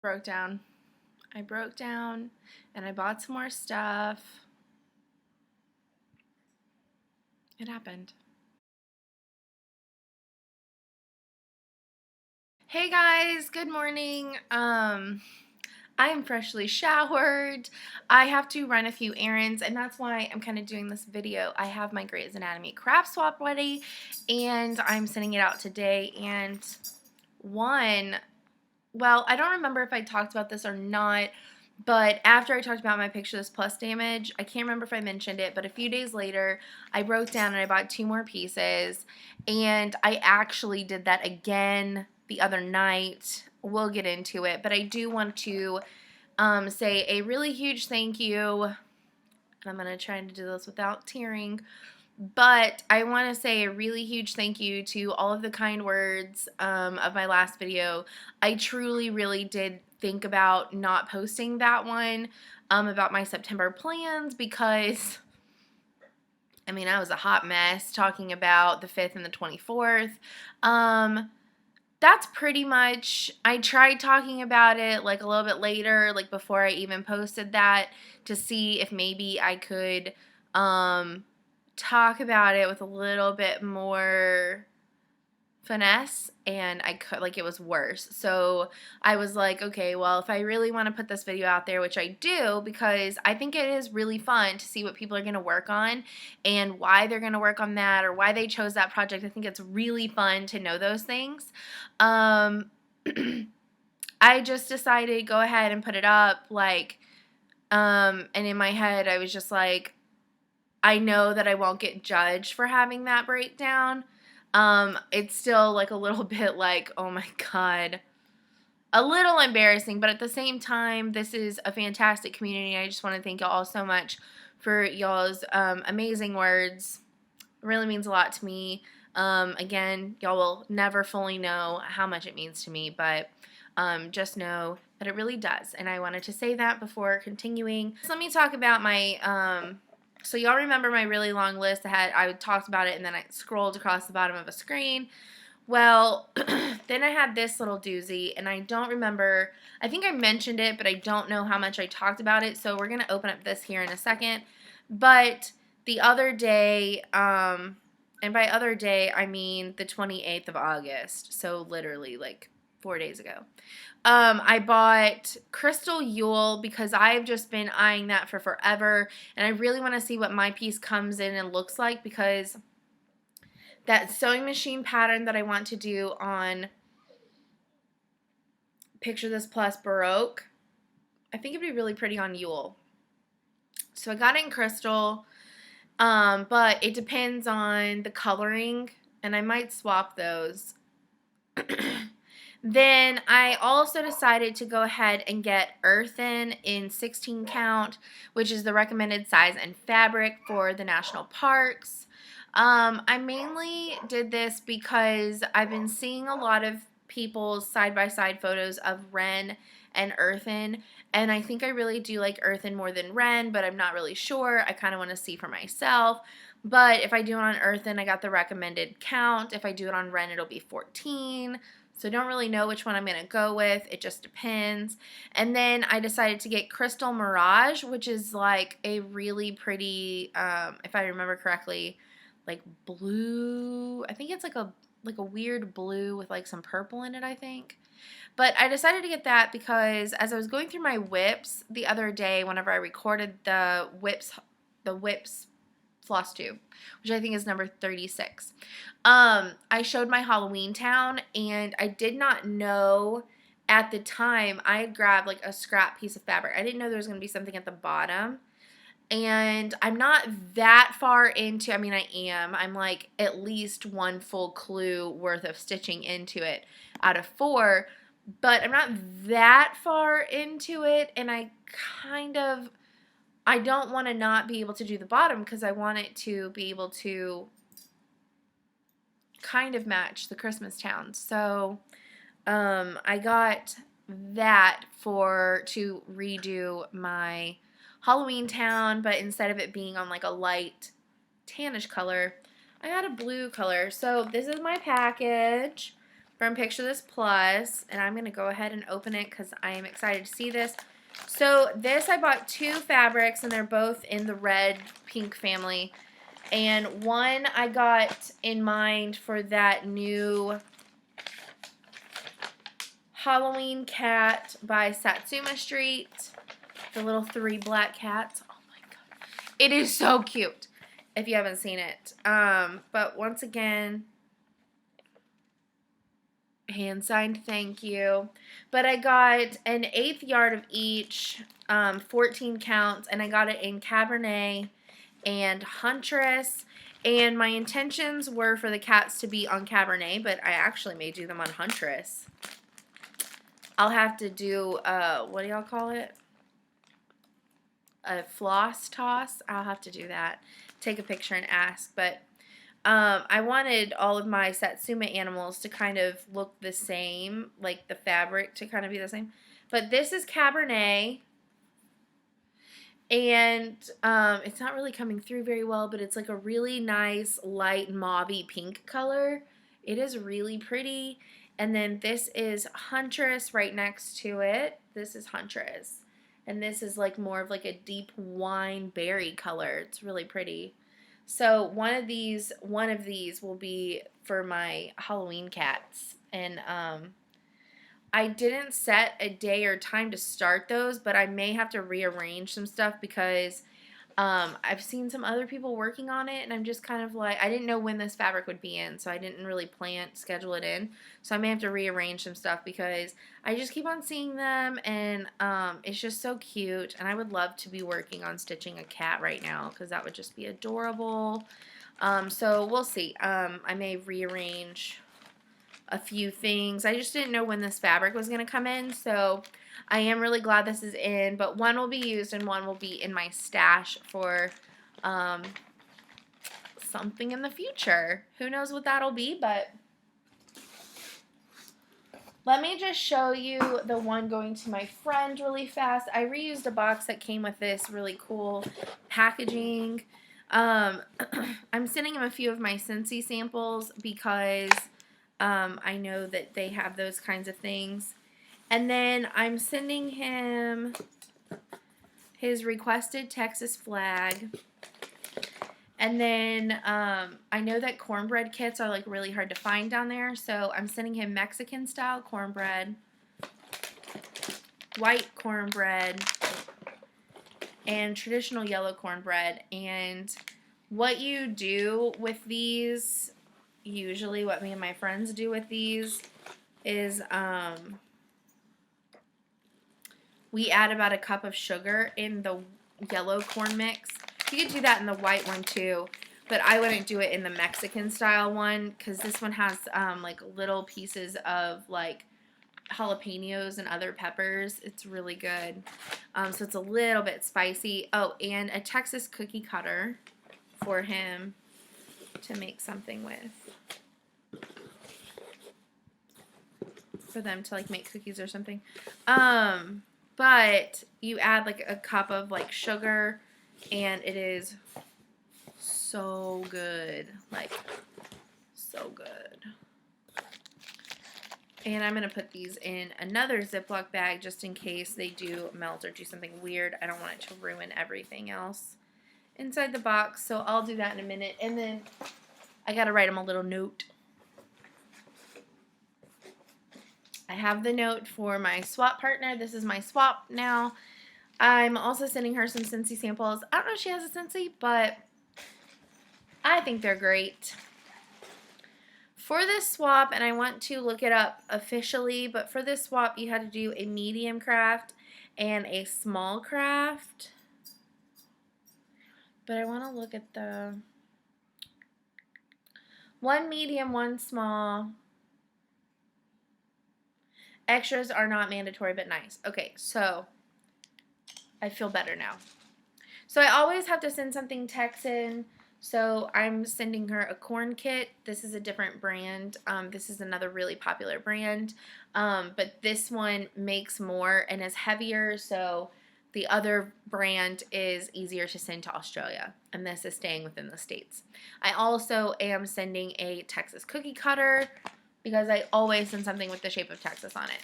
broke down. I broke down and I bought some more stuff. It happened. Hey guys, good morning. I am freshly showered. I have to run a few errands, and that's why I'm kind of doing this video. I have my Grey's Anatomy craft swap ready, and I'm sending it out today. And well, I don't remember if I talked about this or not, but after I talked about my pictureless plus damage, I can't remember if I mentioned it, but a few days later, I broke down and I bought 2 more pieces, and I actually did that again the other night. We'll get into it, but I do want to say a really huge thank you, and I'm going to try to do this without tearing, but I want to say a really huge thank you to all of the kind words of my last video. I truly, really did think about not posting that one about my September plans because, I mean, I was a hot mess talking about the 5th and the 24th. That's pretty much, I tried talking about it like a little bit later, like before I even posted that, to see if maybe I could talk about it with a little bit more finesse, and I could, like, it was worse. So I was like, okay, well, if I really want to put this video out there, which I do, because I think it is really fun to see what people are going to work on and why they're going to work on that or why they chose that project. I think it's really fun to know those things. I just decided go ahead and put it up, like, and in my head I was just like, I know that I won't get judged for having that breakdown. It's still like a little bit like, oh my god, a little embarrassing, but at the same time, this is a fantastic community. I just want to thank y'all all so much for y'all's amazing words. It really means a lot to me. Again, y'all will never fully know how much it means to me, but just know that it really does. And I wanted to say that before continuing. So let me talk about my so y'all remember my really long list I talked about it and then I scrolled across the bottom of a screen. Well, then I had this little doozy, and I don't remember, I think I mentioned it, but I don't know how much I talked about it, so we're going to open up this here in a second. But the other day, and by other day, I mean the 28th of August, so literally like 4 days ago. I bought Crystal Yule because I've just been eyeing that for forever, and I really want to see what my piece comes in and looks like, because that sewing machine pattern that I want to do on Picture This Plus Baroque, I think it'd be really pretty on Yule. So I got it in Crystal, but it depends on the coloring, and I might swap those. Then I also decided to go ahead and get Earthen in 16 count, which is the recommended size and fabric for the national parks. I mainly did this because I've been seeing a lot of people's side-by-side photos of Wren and Earthen, and I think I really do like Earthen more than Wren, but I'm not really sure. I kind of want to see for myself. But if I do it on Earthen, I got the recommended count. If I do it on Wren, it'll be 14. So I don't really know which one I'm going to go with. It just depends. And then I decided to get Crystal Mirage, which is like a really pretty, if I remember correctly, like blue. I think it's like a weird blue with like some purple in it, I think. But I decided to get that because as I was going through my whips the other day, whenever I recorded the whips FlossTube, which I think is number 36. I showed my Halloween town, and I did not know at the time. I had grabbed like a scrap piece of fabric. I didn't know there was going to be something at the bottom, and I'm not that far into, I mean, I am. I'm like at least 1 full clue worth of stitching into it out of 4, but I'm not that far into it, and I don't want to not be able to do the bottom because I want it to be able to kind of match the Christmas town. So I got that to redo my Halloween town, but instead of it being on like a light tannish color, I got a blue color. So this is my package. from Picture This Plus, and I'm going to go ahead and open it because I am excited to see this. So this, I bought 2 fabrics, and they're both in the red pink family. And one I got in mind for that new Halloween cat by Satsuma Street. The little 3 black cats. Oh my god. It is so cute if you haven't seen it. But once again, hand signed thank you. But I got an 1/8 yard of each, 14 counts, and I got it in Cabernet and Huntress. And my intentions were for the cats to be on Cabernet, but I actually may do them on Huntress. I'll have to do, what do y'all call it? A floss toss. I'll have to do that. Take a picture and ask. But I wanted all of my Satsuma animals to kind of look the same, like the fabric to kind of be the same. But this is Cabernet. And it's not really coming through very well, but it's like a really nice light mauvey pink color. It is really pretty. And then this is Huntress right next to it. This is Huntress. And this is like more of like a deep wine berry color. It's really pretty. So one of these will be for my Halloween cats. And I didn't set a day or time to start those, but I may have to rearrange some stuff because I've seen some other people working on it, and I'm just kind of like, I didn't know when this fabric would be in, so I didn't really schedule it in. So I may have to rearrange some stuff because I just keep on seeing them, and it's just so cute, and I would love to be working on stitching a cat right now because that would just be adorable. So we'll see. I may rearrange a few things. I just didn't know when this fabric was going to come in, so I am really glad this is in, but one will be used and one will be in my stash for something in the future. Who knows what that'll be, but let me just show you the one going to my friend really fast. I reused a box that came with this really cool packaging. I'm sending him a few of my Scentsy samples because I know that they have those kinds of things. And then I'm sending him his requested Texas flag. And then I know that cornbread kits are like really hard to find down there. So I'm sending him Mexican style cornbread, white cornbread, and traditional yellow cornbread. And what you do with these, usually what me and my friends do with these is we add about a cup of sugar in the yellow corn mix. You could do that in the white one too, but I wouldn't do it in the Mexican style one because this one has like little pieces of like jalapenos and other peppers. It's really good. So it's a little bit spicy. Oh, and a Texas cookie cutter for him to make something with. For them to like make cookies or something. But you add like a cup of like sugar and it is so good. Like so good. And I'm going to put these in another Ziploc bag just in case they do melt or do something weird. I don't want it to ruin everything else inside the box. So I'll do that in a minute. And then I got to write them a little note. I have the note for my swap partner. This is my swap now. I'm also sending her some Scentsy samples. I don't know if she has a Scentsy, but I think they're great. For this swap, and I want to look it up officially, but for this swap you had to do a medium craft and a small craft. But I want to look at the one medium, one small. Extras are not mandatory, but nice. Okay, so I feel better now. So I always have to send something Texan. So I'm sending her a corn kit. This is a different brand. This is another really popular brand. But this one makes more and is heavier. So the other brand is easier to send to Australia. And this is staying within the States. I also am sending a Texas cookie cutter because I always send something with the shape of Texas on it.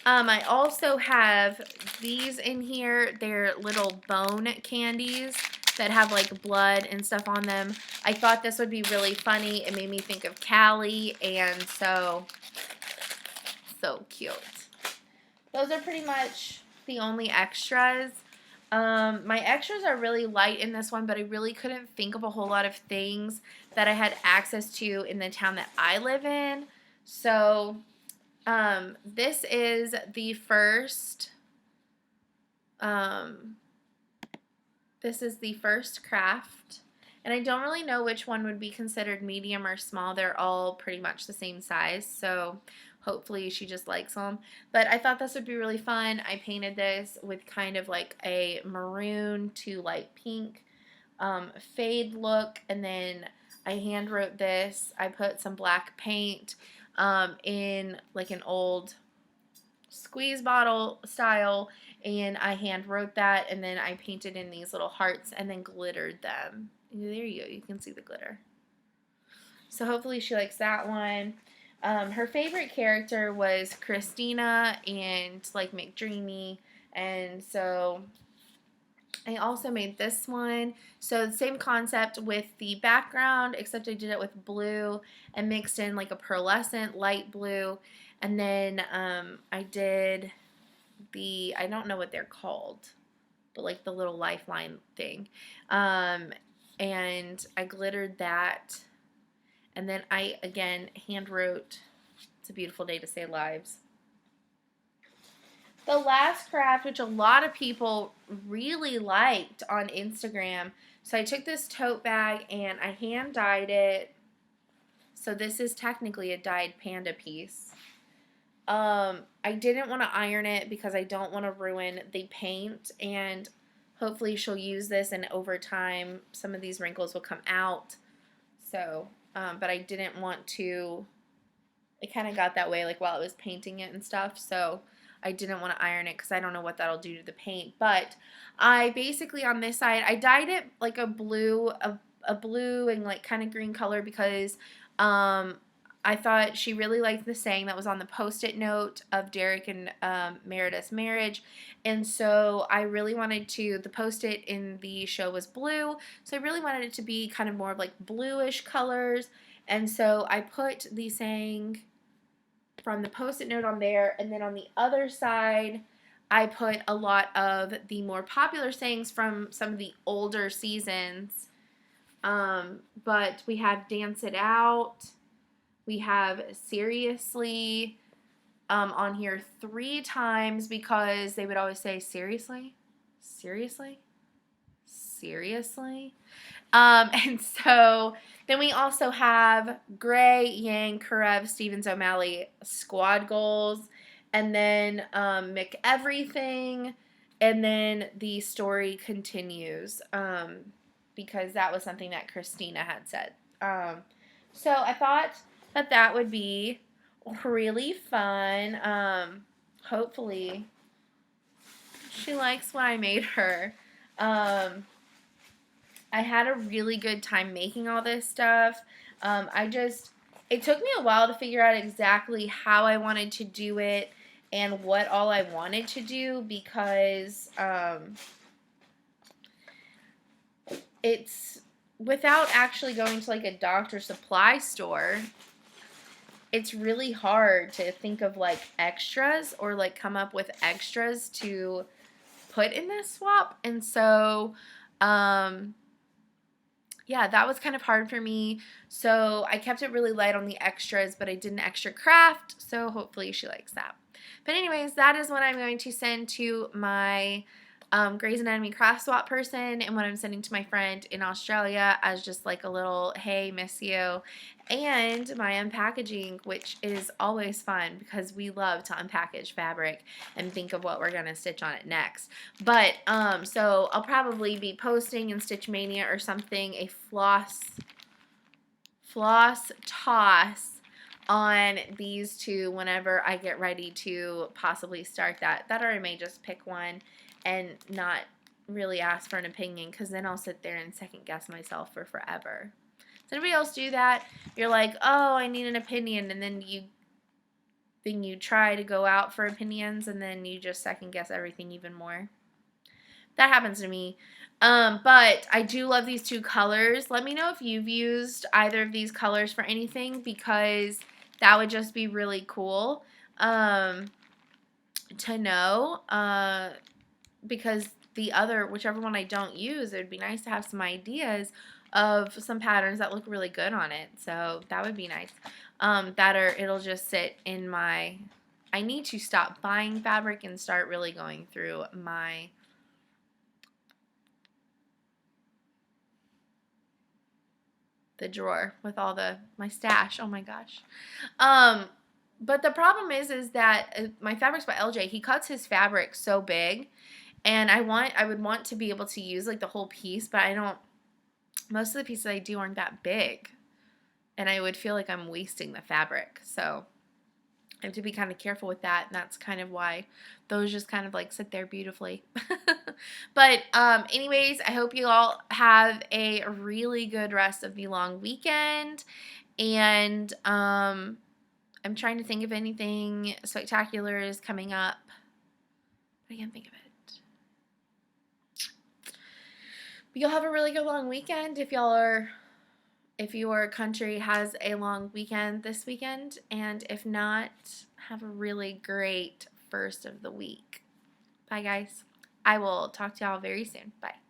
I also have these in here. They're little bone candies that have like blood and stuff on them. I thought this would be really funny. It made me think of Kelli, and so cute. Those are pretty much the only extras. My extras are really light in this one, but I really couldn't think of a whole lot of things that I had access to in the town that I live in. So this is the first craft, and I don't really know which one would be considered medium or small. They're all pretty much the same size, so hopefully she just likes them. But I thought this would be really fun. I painted this with kind of like a maroon to light pink fade look, and then I hand wrote this. I put some black paint in like an old squeeze bottle style, and I hand wrote that, and then I painted in these little hearts and then glittered them. There you go. You can see the glitter. So hopefully she likes that one. Her favorite character was Christina and like McDreamy, and so I also made this one. So the same concept with the background, except I did it with blue and mixed in like a pearlescent light blue. And then I did I don't know what they're called, but like the little lifeline thing. And I glittered that. And then I, again, hand wrote, "It's a beautiful day to save lives." The last craft, which a lot of people really liked on Instagram, so I took this tote bag and I hand dyed it. So this is technically a dyed panda piece. I didn't want to iron it because I don't want to ruin the paint, and hopefully she'll use this, and over time some of these wrinkles will come out. So, but I didn't want to, it kind of got that way like while I was painting it and stuff, so I didn't want to iron it because I don't know what that'll do to the paint. But I basically, on this side, I dyed it like a blue and like kind of green color because I thought she really liked the saying that was on the post-it note of Derek and Meredith's marriage. And so I really wanted to, the post-it in the show was blue, so I really wanted it to be kind of more of like bluish colors. And so I put the saying from the post-it note on there, and then on the other side I put a lot of the more popular sayings from some of the older seasons. But we have "Dance It Out," we have "Seriously" on here 3 times because they would always say "seriously, seriously, seriously." And so then we also have Gray, Yang, Karev, Stevens, O'Malley squad goals, and then McEverything, and then the story continues because that was something that Christina had said. So I thought that would be really fun. Hopefully she likes what I made her. I had a really good time making all this stuff. It took me a while to figure out exactly how I wanted to do it and what all I wanted to do because it's, without actually going to like a Dr. Supply store, it's really hard to think of like extras or like come up with extras to put in this swap. And so yeah, that was kind of hard for me. So I kept it really light on the extras, but I did an extra craft, so hopefully she likes that. But anyways, that is what I'm going to send to my Grey's Anatomy craft swap person, and what I'm sending to my friend in Australia as just like a little, "Hey, miss you." And my unpackaging, which is always fun because we love to unpackage fabric and think of what we're going to stitch on it next. But so I'll probably be posting in Stitch Mania or something a floss toss on these two whenever I get ready to possibly start that. Or I may just pick one and not really ask for an opinion, because then I'll sit there and second guess myself for forever. Does anybody else do that? You're like, oh, I need an opinion, and then you try to go out for opinions, and then you just second guess everything even more. That happens to me. But I do love these two colors. Let me know if you've used either of these colors for anything, because that would just be really cool to know. Because the other, whichever one I don't use, it would be nice to have some ideas of some patterns that look really good on it. So that would be nice. It'll just sit in my, I need to stop buying fabric and start really going through the drawer with all my stash. Oh my gosh. But the problem is that my Fabrics by LJ, he cuts his fabric so big, and I would want to be able to use like the whole piece, but I don't, most of the pieces I do aren't that big, and I would feel like I'm wasting the fabric. So I have to be kind of careful with that, and that's kind of why those just kind of like sit there beautifully. But anyways, I hope you all have a really good rest of the long weekend, and I'm trying to think if anything spectacular is coming up, but I can't think of it. But you'll have a really good long weekend if your country has a long weekend this weekend, and if not, have a really great first of the week. Bye, guys. I will talk to y'all very soon. Bye.